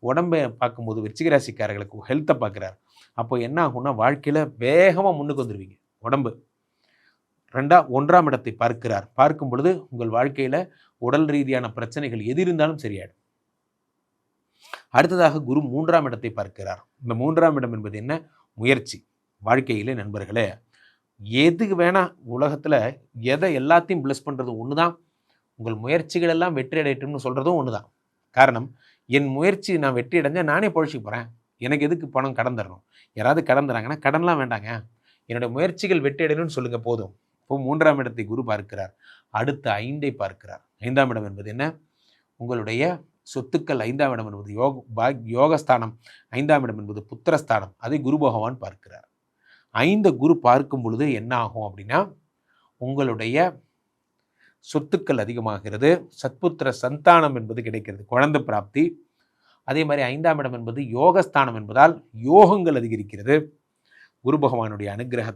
உடம்பை பார்க்கும்போது விருச்சிக ராசிக்காரர்களுக்கு ஹெல்த்தை பார்க்குறார். அப்போ என்ன ஆகும்னா வாழ்க்கையில் வேகமாக முன்னுக்கு வந்துடுவீங்க. உடம்பு 1ஆம் இடத்தை பார்க்கிறார். பார்க்கும் பொழுது உங்கள் வாழ்க்கையில் உடல் ரீதியான பிரச்சனைகள் எது இருந்தாலும் சரியாயிடும். அடுத்ததாக குரு 3ஆம் இடத்தை பார்க்கிறார். இந்த 3ஆம் இடம் என்பது என்ன? முயற்சி. வாழ்க்கையிலே நண்பர்களே, எதுக்கு வேணா உலகத்தில் எதை எல்லாத்தையும் ப்ளஸ் பண்ணுறது ஒன்று தான். உங்கள் முயற்சிகள் எல்லாம் வெற்றி அடையட்டும்னு சொல்கிறதும் ஒன்று தான். காரணம், என் முயற்சி நான் வெற்றி அடைஞ்சால் நானே பொழைச்சிக்க போகிறேன். எனக்கு எதுக்கு பணம் கடன் தரணும்? யாராவது கடன் தராங்கன்னா கடன்லாம் வேண்டாங்க, என்னுடைய முயற்சிகள் வெற்றி அடையணும்னு சொல்லுங்கள் போதும். இப்போ 3ஆம் இடத்தை குரு பார்க்கிறார். அடுத்த 5ஐ பார்க்கிறார். 5ஆம் இடம் என்பது என்ன? உங்களுடைய சொத்துக்கள். 5ஆம் இடம் என்பது யோகஸ்தானம். 5ஆம் இடம் என்பது புத்திரஸ்தானம். அதை குரு பகவான் பார்க்கிறார். 5 குரு பார்க்கும் பொழுது என்ன ஆகும் அப்படின்னா, உங்களுடைய சொத்துக்கள் அதிகமாகிறது. சத்புத்திர சந்தானம் என்பது கிடைக்கிறது, குழந்தை பிராப்தி. அதே மாதிரி 5ஆம் இடம் என்பது யோகஸ்தானம் என்பதால் யோகங்கள் அதிகரிக்கிறது. குரு பகவானுடைய அனுகிரகத்தால்